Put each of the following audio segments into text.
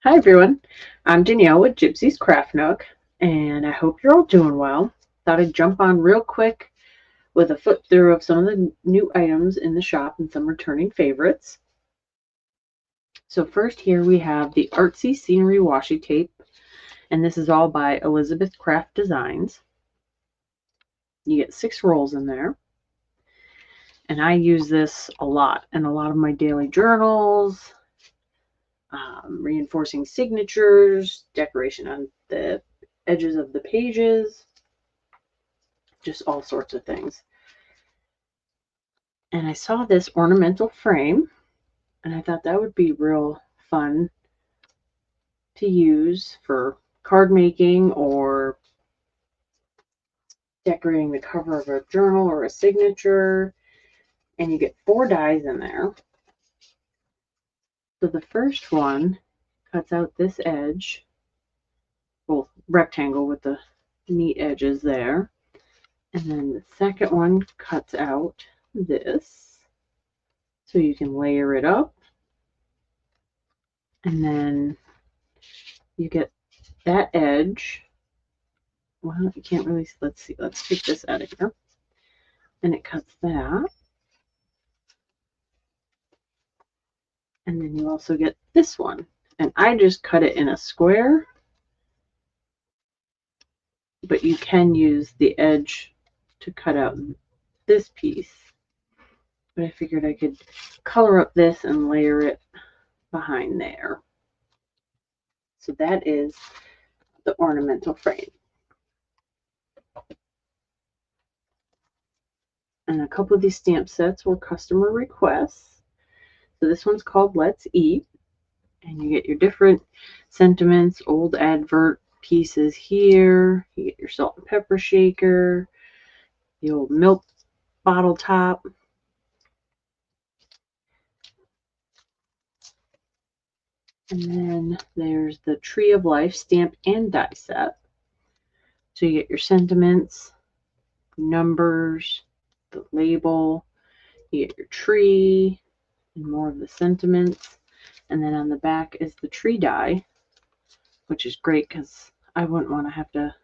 Hi everyone, I'm Danielle with Gypsys Craft Nook, and I hope you're all doing well. Thought I'd jump on real quick with a flip through of some of the new items in the shop and some returning favorites. So first here we have the Artsy Scenery Washi Tape, and this is all by Elizabeth Craft Designs. You get 6 rolls in there, and I use this a lot in a lot of my daily journals, reinforcing signatures, decoration on the edges of the pages, just all sorts of things. And I saw this ornamental frame, and I thought that would be real fun to use for card making or decorating the cover of a journal or a signature. And you get 4 dies in there. So the first one cuts out this edge, well, rectangle with the neat edges there. And then the second one cuts out this, so you can layer it up. And then you get that edge. Well, you can't really, let's see, let's take this out of here. And it cuts that. And then you also get this one. And I just cut it in a square, but you can use the edge to cut out this piece. But I figured I could color up this and layer it behind there. So that is the ornamental frame. And a couple of these stamp sets were customer requests. So this one's called Let's Eat. And you get your different sentiments, old advert pieces here. You get your salt and pepper shaker, the old milk bottle top. And then there's the Tree of Life stamp and die set. So you get your sentiments, numbers, the label, you get your tree, and more of the sentiments. And then on the back is the tree die, which is great because I wouldn't want to have to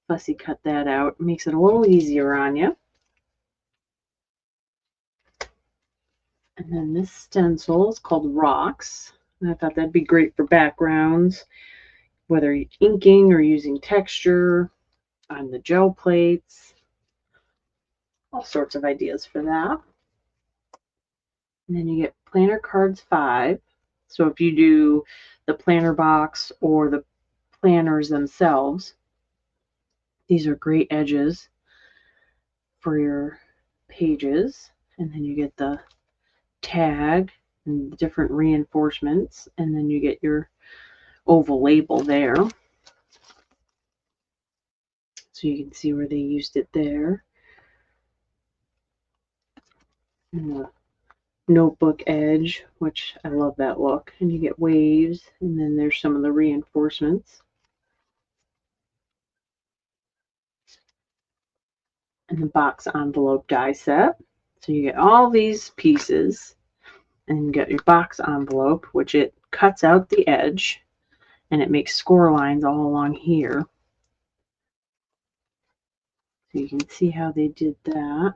fussy cut that out. It makes it a little easier on you. And then this stencil is called Rocks. And I thought that'd be great for backgrounds, whether you're inking or using texture on the gel plates. All sorts of ideas for that. And then you get planner cards 5. So if you do the planner box or the planners themselves, these are great edges for your pages. And then you get the tag and different reinforcements, and then you get your oval label there. So you can see where they used it there. And the notebook edge, which I love that look. And you get waves, and then there's some of the reinforcements. And the box envelope die set. So you get all these pieces, and you get your box envelope, which it cuts out the edge, and it makes score lines all along here. So you can see how they did that.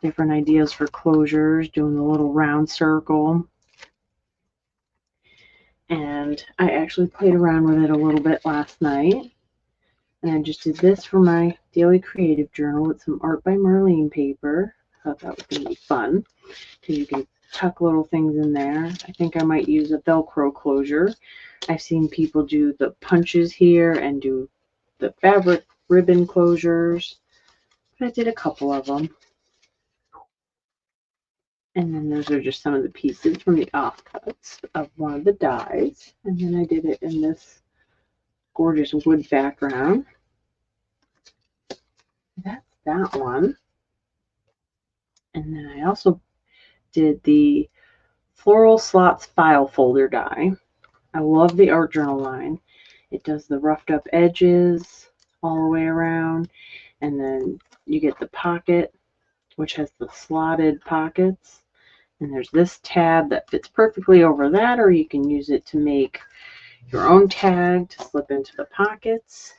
Different ideas for closures, doing the little round circle. And I actually played around with it a little bit last night. And I just did this for my daily creative journal with some Art by Marlene paper. I thought that was going to be fun, because you can tuck little things in there. I think I might use a Velcro closure. I've seen people do the punches here and do the fabric ribbon closures. But I did a couple of them. And then those are just some of the pieces from the offcuts of one of the dies. And then I did it in this gorgeous wood background. That's that one. And then I also did the Floral Slots file folder die. I love the art journal line. It does the roughed up edges all the way around. And then you get the pocket, which has the slotted pockets. And there's this tab that fits perfectly over that, or you can use it to make your own tag to slip into the pockets.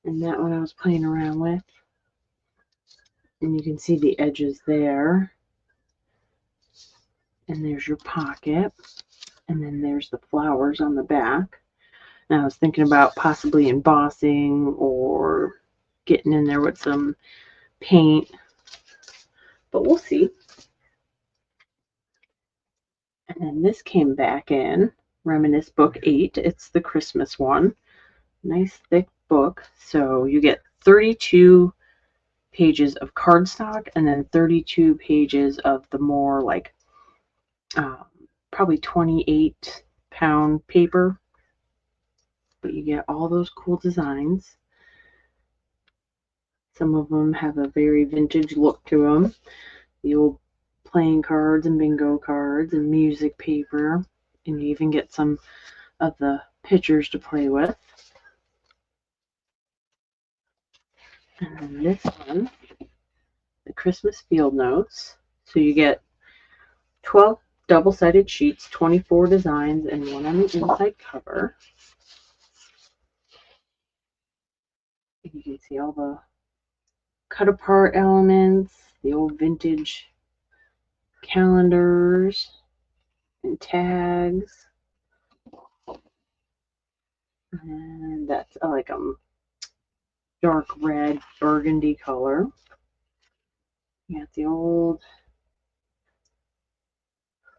And that one I was playing around with. And you can see the edges there. And there's your pocket. And then there's the flowers on the back. And I was thinking about possibly embossing or getting in there with some paint. But we'll see. And then this came back in. Reminisce Book 8. It's the Christmas one. Nice thick book. So you get 32 pages of cardstock and then 32 pages of the more like probably 28-pound paper. But you get all those cool designs. Some of them have a very vintage look to them. The old playing cards and bingo cards and music paper. And you even get some of the pictures to play with. And then this one, the Christmas Field Notes. So you get 12 double-sided sheets, 24 designs, and one on the inside cover. And you can see all the cut-apart elements, the old vintage calendars and tags. And that's like a dark red burgundy color. You got the old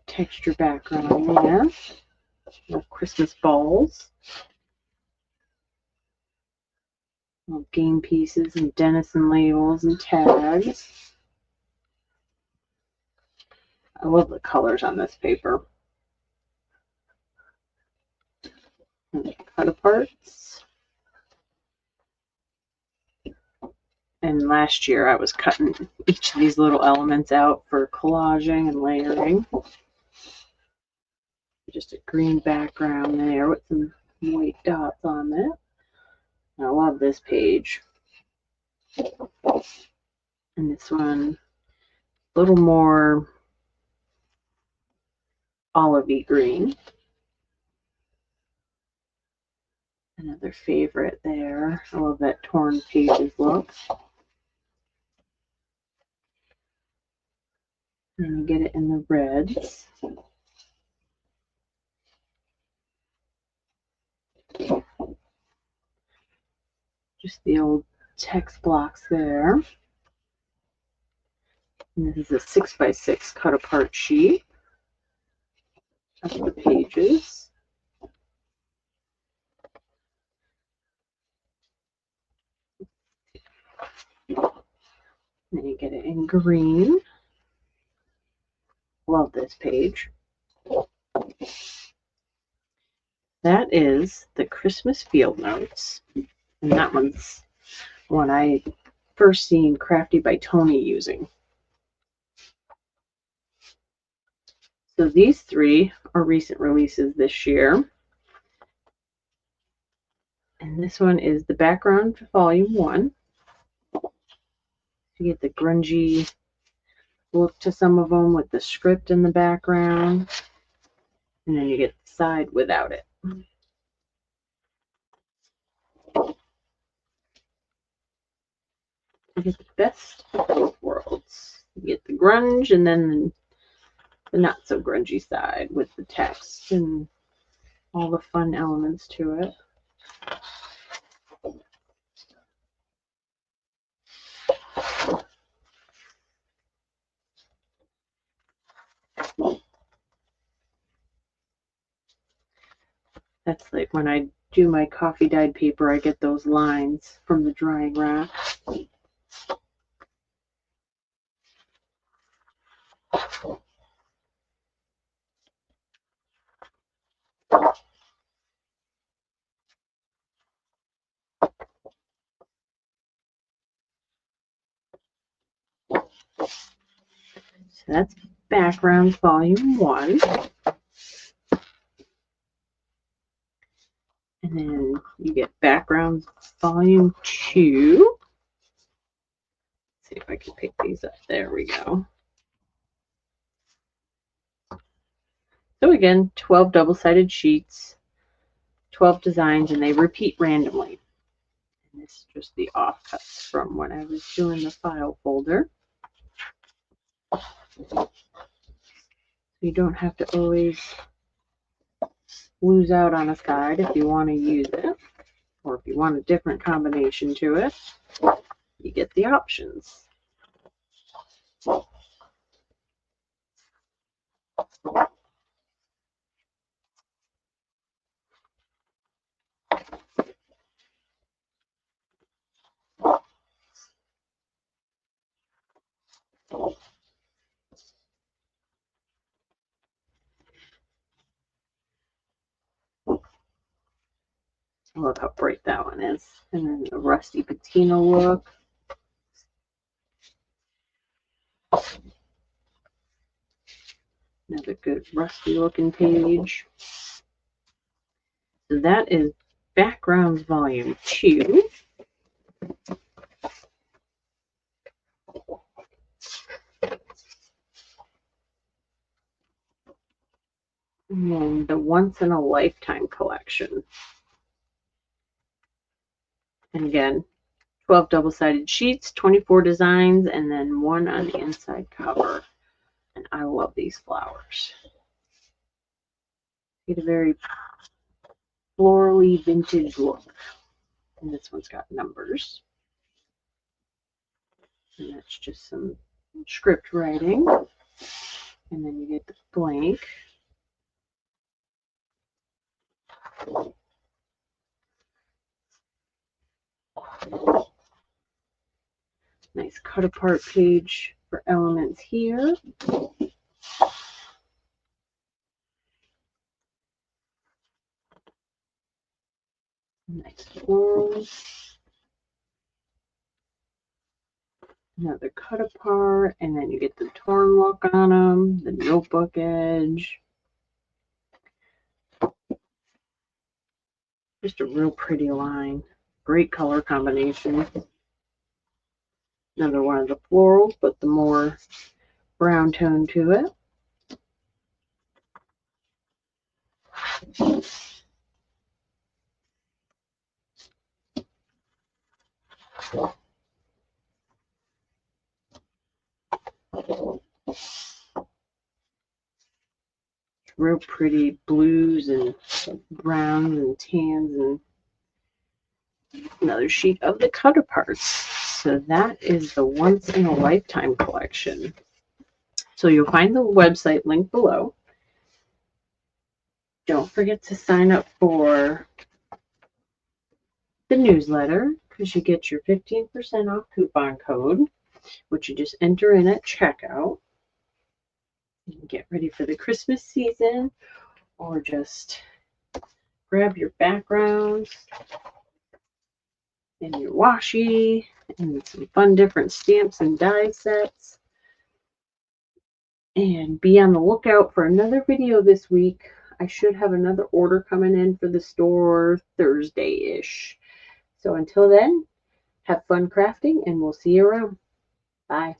texture background there. Little Christmas balls. Little game pieces and Denison labels and tags. I love the colors on this paper. And the cut aparts. And last year I was cutting each of these little elements out for collaging and layering. Just a green background there with some white dots on it. I love this page. And this one, a little more olivey green. Another favorite there. I love that torn pages look. And you get it in the reds. Just the old text blocks there. And this is a 6x6 cut apart sheet of the pages. And you get it in green. Love this page. That is the Christmas Field Notes. And that one's one I first seen Crafty by Tony using. So these three are recent releases this year. And this one is the background volume 1. You get the grungy look to some of them with the script in the background. And then you get the side without it. You get the best of both worlds. You get the grunge and then the not so grungy side with the text and all the fun elements to it. That's like when I do my coffee dyed paper, I get those lines from the drying rack. So that's background volume 1. And then you get background volume 2. Let's see if I can pick these up. There we go. So again, 12 double-sided sheets, 12 designs, and they repeat randomly. And this is just the offcuts from when I was doing the file folder. You don't have to always lose out on a side if you want to use it, or if you want a different combination to it, you get the options. I love how bright that one is. And then the rusty patina look. Another good rusty looking page. So that is Backgrounds Volume 2. And then the Once in a Lifetime collection. And again, 12 double-sided sheets, 24 designs, and then one on the inside cover. And I love these flowers. Get a very florally vintage look. And this one's got numbers. And that's just some script writing. And then you get the blank. Nice cut apart page for elements here. Nice florals. Another cut apart, and then you get the torn look on them, the notebook edge. Just a real pretty line. Great color combination. Another one of the florals, but the more brown tone to it. Real pretty blues and browns and tans, and another sheet of the cut aparts. So that is the Once in a Lifetime collection. So you'll find the website link below. Don't forget to sign up for the newsletter, because you get your 15% off coupon code, which you just enter in at checkout. You can get ready for the Christmas season, or just grab your backgrounds and your washi and some fun different stamps and die sets. And be on the lookout for another video this week. I should have another order coming in for the store Thursday-ish. So until then, have fun crafting, and we'll see you around. Bye.